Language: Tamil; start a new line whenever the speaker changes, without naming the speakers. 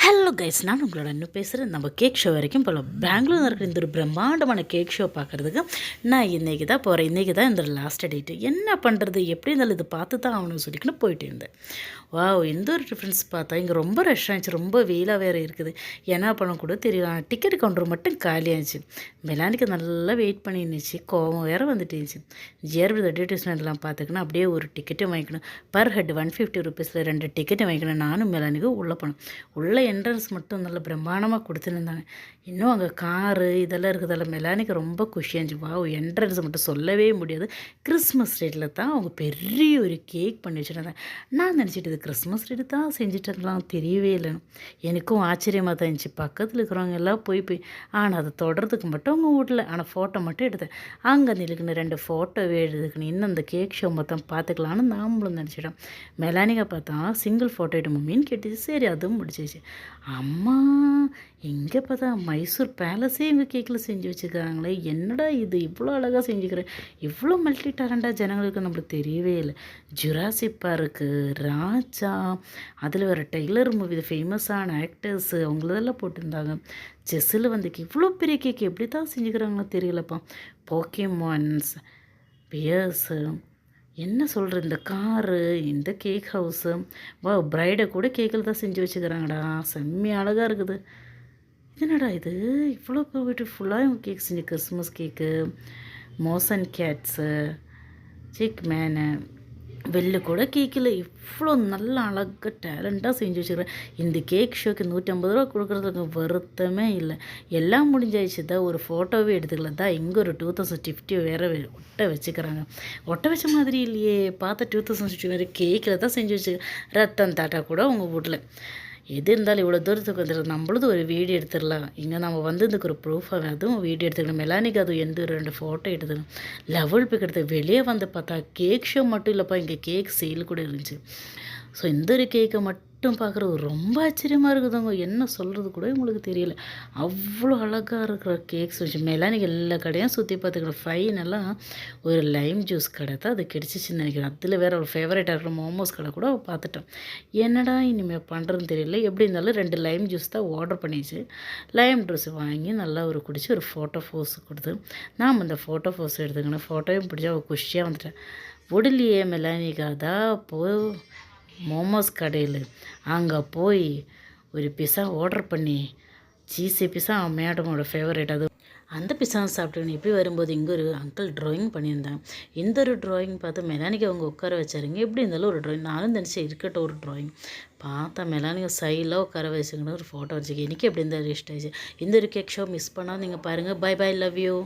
ஹலோ கைஸ், நான் உங்களோட இன்னும் பேசுகிறேன். நம்ம கேக் ஷோ வரைக்கும் போகலாம். பெங்களூரில் இருக்கிற இந்த ஒரு பிரம்மாண்டமான கேக் ஷோ பார்க்குறதுக்கு நான் இன்றைக்கி தான் போகிறேன். இன்றைக்கி தான் இந்த லாஸ்ட் டேட்டு. என்ன பண்ணுறது, எப்படி இருந்தாலும் இது பார்த்து தான் ஆகணும்னு சொல்லிக்கின்னு போயிட்டு இருந்தேன். எந்த ஒரு டிஃப்ரென்ஸ் பார்த்தா இங்கே ரொம்ப ரஷ் ஆகிடுச்சு, ரொம்ப வெயிலாக வேறு இருக்குது. என்ன பண்ண கூட தெரியல. டிக்கெட் கவுண்டர் மட்டும் காலியாகிடுச்சு. மெலானிக்கு நல்லா வெயிட் பண்ணி இருந்துச்சு. கோவம் வேறு வந்துட்டு இருந்துச்சு. ஜிஆர்பி அட்வர்டைஸ்மெண்ட்லாம் பார்த்துக்கணும். அப்படியே ஒரு டிக்கெட்டும் வாங்கிக்கணும். பர் ஹெட் 150 ருபீஸில் 2 டிக்கெட்டும் வாங்கிக்கணும். நானும் மெலானிக்கு உள்ளே போனோம். உள்ளே என்ட்ரன்ஸ் மட்டும் நல்லா பிரம்மாண்டமாக கொடுத்துருந்தாங்க. இன்னும் அங்கே காரு இதெல்லாம் இருக்குதெல்லாம் மெலானிக்கு ரொம்ப குஷியாச்சு. என்ட்ரன்ஸ் மட்டும் சொல்லவே முடியாது. கிறிஸ்மஸ் டேட்டில் தான் அவங்க பெரிய ஒரு கேக் பண்ணி வச்சுருந்தாங்க. நான் நினச்சிட்டு இது கிறிஸ்மஸ் டேட்டு தான் செஞ்சுட்டாங்களாம், தெரியவே இல்லை. எனக்கும் ஆச்சரியமாக தான் இருந்துச்சு. பக்கத்தில் இருக்கிறவங்க எல்லாம் போய் ஆனால் அதை தொடர்றதுக்கு மட்டும் அவங்க வீட்டில் ஆனால் ஃபோட்டோ மட்டும் எடுத்தேன். அங்கே நிலுக்குன்னு 2 ஃபோட்டோவே எடுத்துக்கணும். இன்னும் அந்த கேக் ஷோ மொத்தம் பார்த்துக்கலான்னு நாமளும் நினச்சிட்டோம். மெலானிக்கா பார்த்தா சிங்கிள் ஃபோட்டோ எடு மம்மின்னு கேட்டுச்சு. சரி, அதுவும் முடிச்சிச்சு. அம்மா, எங்கே பார்த்தா மைசூர் பேலஸே எங்கள் கேக்கில் செஞ்சு வச்சுக்கிறாங்களே, என்னடா இது இவ்வளோ அழகாக செஞ்சுக்கிறேன். இவ்வளோ மல்டி டேலண்டாக ஜனங்களுக்கு நம்மளுக்கு தெரியவே இல்லை. ஜுராசிக் பார்க்கு, ராஜா, அதில் வேறு டெய்லர் மூவி ஃபேமஸான ஆக்டர்ஸு அவங்களதெல்லாம் போட்டிருந்தாங்க. செஸ்ஸில் இவ்வளோ பெரிய கேக் எப்படி தான் செஞ்சுக்கிறாங்களோ தெரியலப்பா. போக்கிமான்ஸ், பியர்ஸு, என்ன சொல்கிற, இந்த காரு, இந்த கேக் ஹவுஸு, பிரைடை கூட கேக்கில் தான் செஞ்சு வச்சுக்கிறாங்கடா. செம்மையாக அழகாக இருக்குது. என்னடா இது இவ்வளோ பியூட்டிஃபுல்லாக இவங்க கேக் செஞ்சு, கிறிஸ்மஸ் கேக்கு, மோசன் கேட்ஸு, சிக் மேனு, வெளில கூட கேக்கில் இவ்வளோ நல்லா அழகாக டேலண்ட்டாக செஞ்சு வச்சுக்கிறேன். இந்த கேக் ஷோக்கு 150 ரூபா கொடுக்குறதுக்கு வருத்தமே இல்லை. எல்லாம் முடிஞ்சாயிடுச்சு தான். ஒரு ஃபோட்டோவே எடுத்துக்கலாம் தான். இங்கே ஒரு 2050 வேறு ஒட்ட வச்சுக்கிறாங்க. ஒட்ட வச்ச மாதிரி இல்லையே, பார்த்தா 2050 வேறு கேக்கில் தான் செஞ்சு வச்சுக்கிறேன். ரத்தம் தாட்டா கூட உங்கள் வீட்டில் எது இருந்தாலும் இவ்வளோ தூரத்துக்கு வந்துடுறது. நம்மளது ஒரு வீடியோ எடுத்துடலாம். இங்கே நம்ம வந்ததுக்கு ஒரு ப்ரூஃபாக அதுவும் வீடியோ எடுத்துக்கணும். மெலானிக்கு அதுவும் எந்த 2 ஃபோட்டோ எடுத்துக்கணும். லெவல் பிக் எடுத்து வெளியே வந்து பார்த்தா கேக் ஷோ மட்டும் இல்லைப்பா, இங்கே கேக் சேல் கூட இருந்துச்சு. ஸோ இந்த ஒரு கேக்கை மட்டும் பார்க்குறது ரொம்ப ஆச்சரியமாக இருக்குதுங்க. என்ன சொல்கிறது கூட உங்களுக்கு தெரியல. அவ்வளோ அழகாக இருக்கிற கேக்ஸ் வச்சு மெலானிக்கு எல்லா கடையும் சுற்றி பார்த்துக்கிறேன். ஃபைனெல்லாம் ஒரு லைம் ஜூஸ் கடை தான் அது கிடச்சிச்சின்னு நினைக்கிறேன். அதில் வேறு ஒரு ஃபேவரட்டாக இருக்கிற மோமோஸ் கடை கூட பார்த்துட்டோம். என்னடா இனிமேல் பண்ணுறதுன்னு தெரியல. எப்படி இருந்தாலும் 2 லைம் ஜூஸ் தான் ஆர்டர் பண்ணிச்சு. லைம் ஜூஸ் வாங்கி நல்லா ஒரு குடிச்சு ஒரு ஃபோட்டோ ஃபோஸ் கொடுத்து நாம் அந்த ஃபோட்டோ ஃபோஸ் எடுத்துக்கணும். ஃபோட்டோவும் பிடிச்சா அவள் குஷியாக வந்துட்டேன். உடலையே மெலானிக்கா தான் மோமோஸ் கடையில் அங்கே போய் ஒரு பிஸா ஆர்டர் பண்ணி, சீஸி பிஸா மேடமோட ஃபேவரேட். அது அந்த பிஸா சாப்பிட்டு இப்படி வரும்போது இங்கே ஒரு அங்கிள் ட்ராயிங் பண்ணியிருந்தாங்க. இந்த ஒரு ட்ராயிங் பார்த்து மெலானிக்கு அவங்க உட்கார வச்சாருங்க. எப்படி இருந்தாலும் ஒரு ட்ராயிங் நானும் நினச்சேன் இருக்கட்டும் ஒரு ட்ராயிங். பார்த்தா மெலானிக்கு சைடில் உட்கார வச்சுக்கணும் ஒரு ஃபோட்டோ வச்சுக்க. எனக்கு எப்படி இருந்தாலும் இஷ்டம் ஆயிடுச்சு. இந்த ஒரு கேக் ஷோ மிஸ் பண்ணால் நீங்கள் பாருங்கள். Bye bye, love you.